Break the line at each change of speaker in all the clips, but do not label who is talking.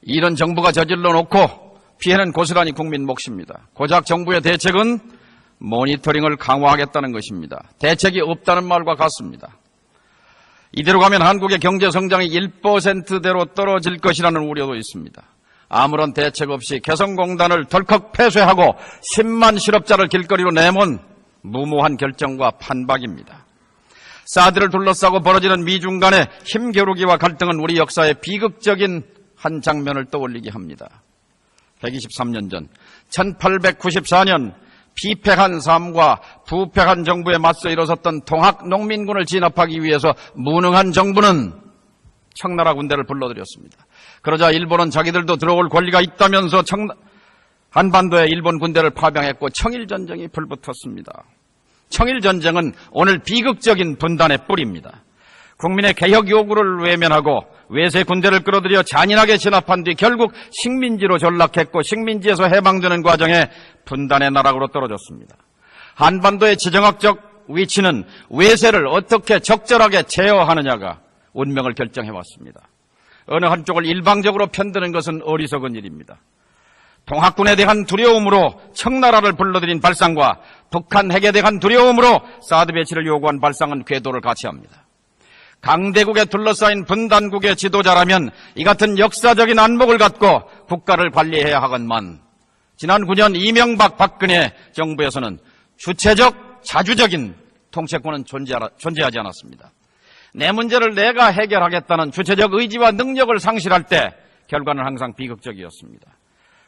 이런 정부가 저질러 놓고 피해는 고스란히 국민 몫입니다. 고작 정부의 대책은 모니터링을 강화하겠다는 것입니다. 대책이 없다는 말과 같습니다. 이대로 가면 한국의 경제 성장이 1%대로 떨어질 것이라는 우려도 있습니다. 아무런 대책 없이 개성공단을 덜컥 폐쇄하고 10만 실업자를 길거리로 내몬 무모한 결정과 판박입니다. 사드를 둘러싸고 벌어지는 미중 간의 힘겨루기와 갈등은 우리 역사의 비극적인 한 장면을 떠올리게 합니다. 123년 전 1894년 피폐한 삶과 부패한 정부에 맞서 일어섰던 통학 농민군을 진압하기 위해서 무능한 정부는 청나라 군대를 불러들였습니다. 그러자 일본은 자기들도 들어올 권리가 있다면서 한반도에 일본 군대를 파병했고 청일전쟁이 불붙었습니다. 청일전쟁은 오늘 비극적인 분단의 뿌리입니다. 국민의 개혁 요구를 외면하고 외세 군대를 끌어들여 잔인하게 진압한 뒤 결국 식민지로 전락했고 식민지에서 해방되는 과정에 분단의 나락으로 떨어졌습니다. 한반도의 지정학적 위치는 외세를 어떻게 적절하게 제어하느냐가 운명을 결정해왔습니다. 어느 한쪽을 일방적으로 편드는 것은 어리석은 일입니다. 동학군에 대한 두려움으로 청나라를 불러들인 발상과 북한 핵에 대한 두려움으로 사드 배치를 요구한 발상은 궤도를 같이 합니다. 강대국에 둘러싸인 분단국의 지도자라면 이 같은 역사적인 안목을 갖고 국가를 관리해야 하건만 지난 9년 이명박 박근혜 정부에서는 주체적 자주적인 통치권은 존재하지 않았습니다. 내 문제를 내가 해결하겠다는 주체적 의지와 능력을 상실할 때 결과는 항상 비극적이었습니다.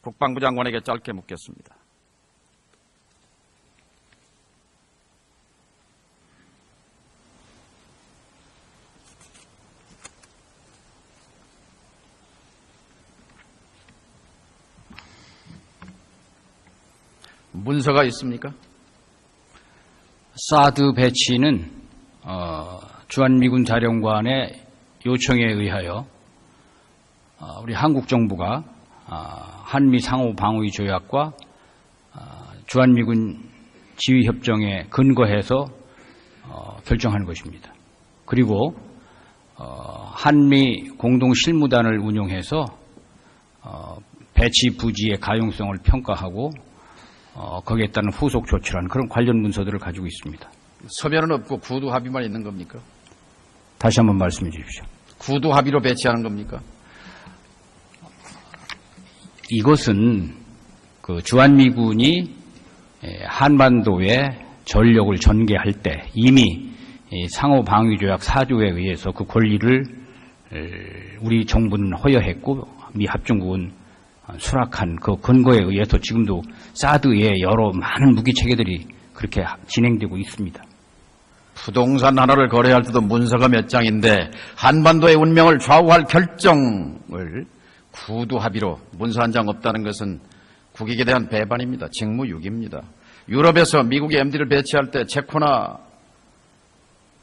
국방부 장관에게 짧게 묻겠습니다. 문서가 있습니까?
사드 배치는 주한미군 사령관의 요청에 의하여 우리 한국 정부가 한미 상호 방위 조약과 주한미군 지휘협정에 근거해서 결정한 것입니다. 그리고 한미 공동 실무단을 운용해서 배치 부지의 가용성을 평가하고 거기에 따른 후속 조치라는 그런 관련 문서들을 가지고 있습니다.
서면은 없고 구두 합의만 있는 겁니까?
다시 한번 말씀해 주십시오.
구두 합의로 배치하는 겁니까?
이것은 그 주한미군이 한반도에 전력을 전개할 때 이미 상호방위조약 4조에 의해서 그 권리를 우리 정부는 허여했고 미 합중국은 수락한 그 근거에 의해서 지금도 사드의 여러 많은 무기 체계들이 그렇게 진행되고 있습니다.
부동산 하나를 거래할 때도 문서가 몇 장인데 한반도의 운명을 좌우할 결정을 구두 합의로 문서 한 장 없다는 것은 국익에 대한 배반입니다. 직무유기입니다. 유럽에서 미국이 MD를 배치할 때 체코나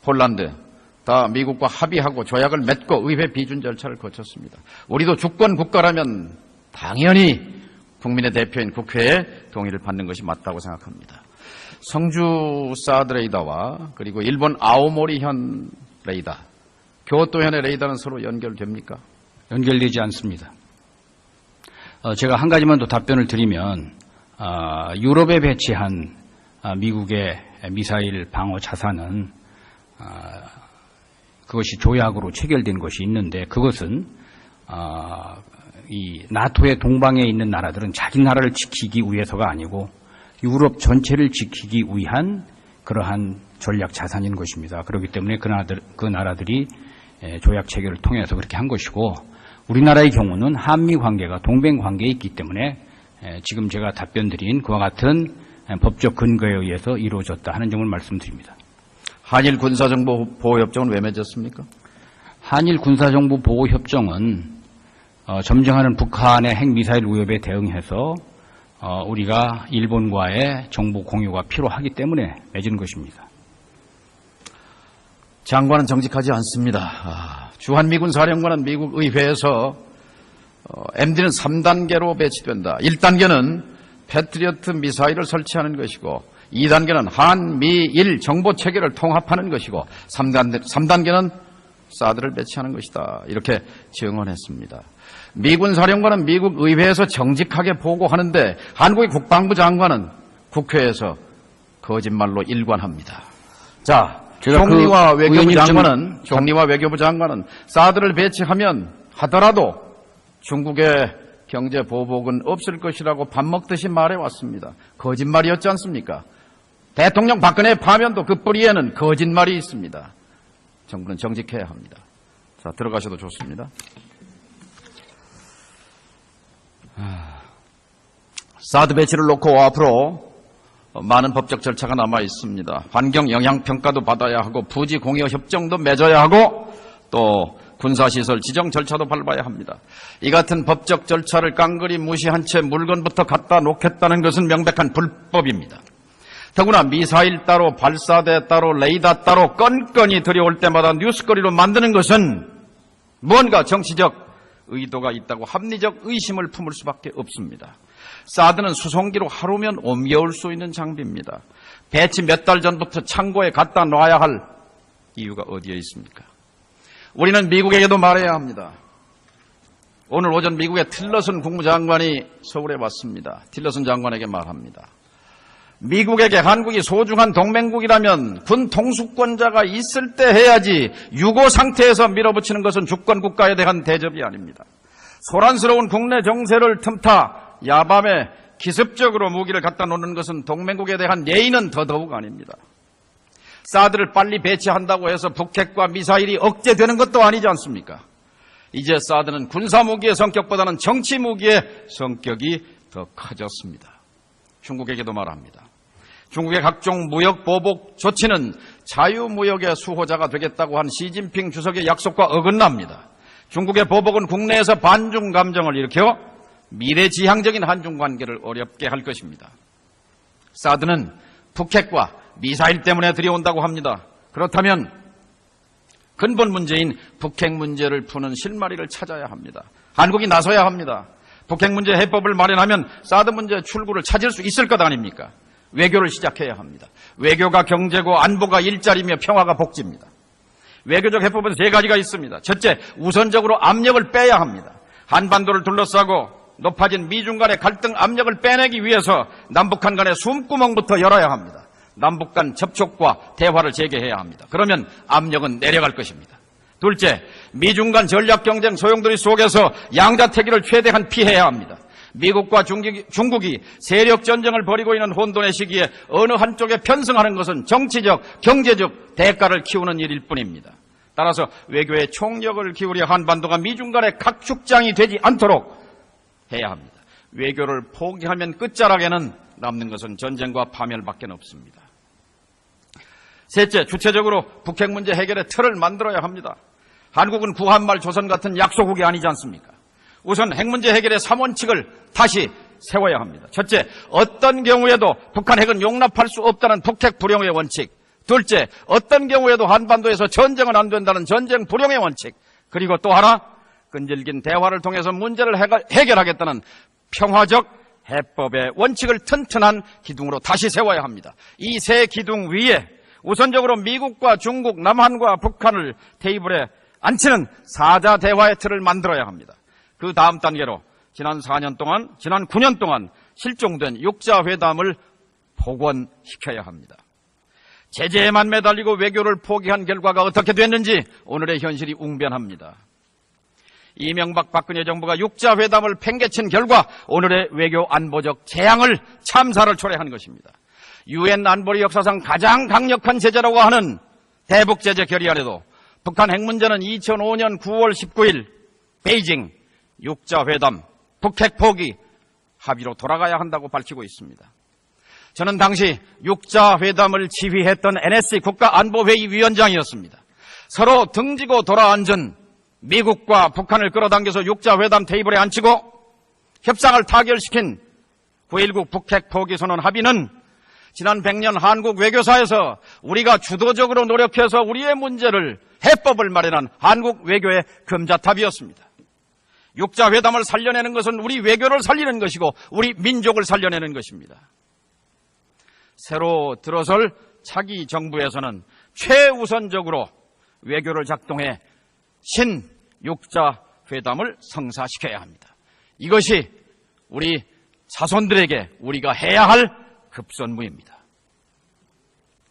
폴란드 다 미국과 합의하고 조약을 맺고 의회 비준 절차를 거쳤습니다. 우리도 주권 국가라면 당연히 국민의 대표인 국회의 동의를 받는 것이 맞다고 생각합니다. 성주 사드 레이더와 그리고 일본 아오모리현 레이더, 교토현의 레이더는 서로 연결됩니까?
연결되지 않습니다. 제가 한 가지만 더 답변을 드리면 유럽에 배치한 미국의 미사일 방어 자산은 그것이 조약으로 체결된 것이 있는데 그것은 이 나토의 동방에 있는 나라들은 자기 나라를 지키기 위해서가 아니고 유럽 전체를 지키기 위한 그러한 전략 자산인 것입니다. 그렇기 때문에 그 나라들이 조약 체결을 통해서 그렇게 한 것이고 우리나라의 경우는 한미 관계가 동맹 관계에 있기 때문에 지금 제가 답변 드린 그와 같은 법적 근거에 의해서 이루어졌다 하는 점을 말씀드립니다.
한일 군사정보보호협정은 왜 맺었습니까?
한일 군사정보보호협정은 점증하는 북한의 핵미사일 위협에 대응해서 우리가 일본과의 정보 공유가 필요하기 때문에 맺은 것입니다.
장관은 정직하지 않습니다. 주한미군 사령관은 미국 의회에서 MD는 3단계로 배치된다. 1단계는 패트리어트 미사일을 설치하는 것이고 2단계는 한미일 정보체계를 통합하는 것이고 3단계는 사드를 배치하는 것이다. 이렇게 증언했습니다. 미군 사령관은 미국 의회에서 정직하게 보고하는데 한국의 국방부 장관은 국회에서 거짓말로 일관합니다. 자, 총리와 외교부 장관은 사드를 배치하면 하더라도 중국의 경제 보복은 없을 것이라고 밥 먹듯이 말해왔습니다. 거짓말이었지 않습니까? 대통령 박근혜 파면도 그 뿌리에는 거짓말이 있습니다. 정부는 정직해야 합니다. 자, 들어가셔도 좋습니다. 사드 배치를 놓고 앞으로 많은 법적 절차가 남아 있습니다. 환경 영향 평가도 받아야 하고 부지 공여 협정도 맺어야 하고 또 군사시설 지정 절차도 밟아야 합니다. 이 같은 법적 절차를 깡그리 무시한 채 물건부터 갖다 놓겠다는 것은 명백한 불법입니다. 더구나 미사일 따로 발사대 따로 레이더 따로 건건이 들여올 때마다 뉴스거리로 만드는 것은 뭔가 정치적 의도가 있다고 합리적 의심을 품을 수밖에 없습니다. 사드는 수송기로 하루면 옮겨올 수 있는 장비입니다. 배치 몇 달 전부터 창고에 갖다 놔야 할 이유가 어디에 있습니까? 우리는 미국에게도 말해야 합니다. 오늘 오전 미국의 틸러슨 국무장관이 서울에 왔습니다. 틸러슨 장관에게 말합니다. 미국에게 한국이 소중한 동맹국이라면 군 통수권자가 있을 때 해야지 유고 상태에서 밀어붙이는 것은 주권 국가에 대한 대접이 아닙니다. 소란스러운 국내 정세를 틈타 야밤에 기습적으로 무기를 갖다 놓는 것은 동맹국에 대한 예의는 더더욱 아닙니다. 사드를 빨리 배치한다고 해서 북핵과 미사일이 억제되는 것도 아니지 않습니까? 이제 사드는 군사무기의 성격보다는 정치무기의 성격이 더 커졌습니다. 중국에게도 말합니다. 중국의 각종 무역 보복 조치는 자유무역의 수호자가 되겠다고 한 시진핑 주석의 약속과 어긋납니다. 중국의 보복은 국내에서 반중 감정을 일으켜 미래지향적인 한중 관계를 어렵게 할 것입니다. 사드는 북핵과 미사일 때문에 들여온다고 합니다. 그렇다면 근본 문제인 북핵 문제를 푸는 실마리를 찾아야 합니다. 한국이 나서야 합니다. 북핵 문제 해법을 마련하면 사드 문제 출구를 찾을 수 있을 것 아닙니까? 외교를 시작해야 합니다. 외교가 경제고 안보가 일자리며 평화가 복지입니다. 외교적 해법은 세 가지가 있습니다. 첫째, 우선적으로 압력을 빼야 합니다. 한반도를 둘러싸고 높아진 미중 간의 갈등 압력을 빼내기 위해서 남북한 간의 숨구멍부터 열어야 합니다. 남북 간 접촉과 대화를 재개해야 합니다. 그러면 압력은 내려갈 것입니다. 둘째, 미중 간 전략 경쟁 소용돌이 속에서 양자태기를 최대한 피해야 합니다. 미국과 중국이 세력 전쟁을 벌이고 있는 혼돈의 시기에 어느 한쪽에 편승하는 것은 정치적, 경제적 대가를 키우는 일일 뿐입니다. 따라서 외교에 총력을 기울여 한반도가 미중 간의 각축장이 되지 않도록 해야 합니다. 외교를 포기하면 끝자락에는 남는 것은 전쟁과 파멸밖에 없습니다. 셋째, 주체적으로 북핵 문제 해결의 틀을 만들어야 합니다. 한국은 구한말 조선 같은 약소국이 아니지 않습니까? 우선 핵 문제 해결의 3원칙을 다시 세워야 합니다. 첫째, 어떤 경우에도 북한 핵은 용납할 수 없다는 북핵 불용의 원칙. 둘째, 어떤 경우에도 한반도에서 전쟁은 안 된다는 전쟁 불용의 원칙. 그리고 또 하나, 끈질긴 대화를 통해서 문제를 해결하겠다는 평화적 해법의 원칙을 튼튼한 기둥으로 다시 세워야 합니다. 이 세 기둥 위에 우선적으로 미국과 중국, 남한과 북한을 테이블에 앉히는 4자 대화의 틀을 만들어야 합니다. 그 다음 단계로 지난 9년 동안 실종된 6자 회담을 복원시켜야 합니다. 제재에만 매달리고 외교를 포기한 결과가 어떻게 됐는지 오늘의 현실이 웅변합니다. 이명박 박근혜 정부가 6자 회담을 팽개친 결과 오늘의 외교 안보적 재앙을 참사를 초래한 것입니다. 유엔 안보리 역사상 가장 강력한 제재라고 하는 대북 제재 결의안에도 북한 핵 문제는 2005년 9월 19일 베이징 6자 회담 북핵 포기 합의로 돌아가야 한다고 밝히고 있습니다. 저는 당시 6자 회담을 지휘했던 NSC 국가안보회의 위원장이었습니다. 서로 등지고 돌아앉은 미국과 북한을 끌어당겨서 6자 회담 테이블에 앉히고 협상을 타결시킨 9.19 북핵 포기 선언 합의는 지난 100년 한국 외교사에서 우리가 주도적으로 노력해서 우리의 문제를 해법을 마련한 한국 외교의 금자탑이었습니다. 6자 회담을 살려내는 것은 우리 외교를 살리는 것이고 우리 민족을 살려내는 것입니다. 새로 들어설 차기 정부에서는 최우선적으로 외교를 작동해 신육자 회담을 성사시켜야 합니다. 이것이 우리 자손들에게 우리가 해야 할 급선무입니다.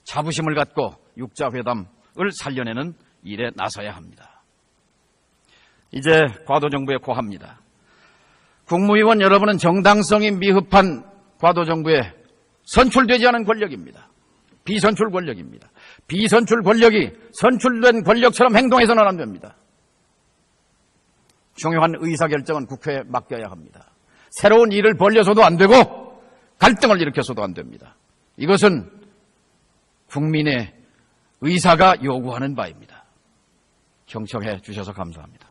자부심을 갖고 육자 회담을 살려내는 일에 나서야 합니다. 이제 과도 정부에 고합니다. 국무위원 여러분은 정당성이 미흡한 과도 정부에 선출되지 않은 권력입니다. 비선출 권력입니다. 비선출 권력이 선출된 권력처럼 행동해서는 안 됩니다. 중요한 의사결정은 국회에 맡겨야 합니다. 새로운 일을 벌려서도 안 되고 갈등을 일으켜서도 안 됩니다. 이것은 국민의 의사가 요구하는 바입니다. 경청해 주셔서 감사합니다.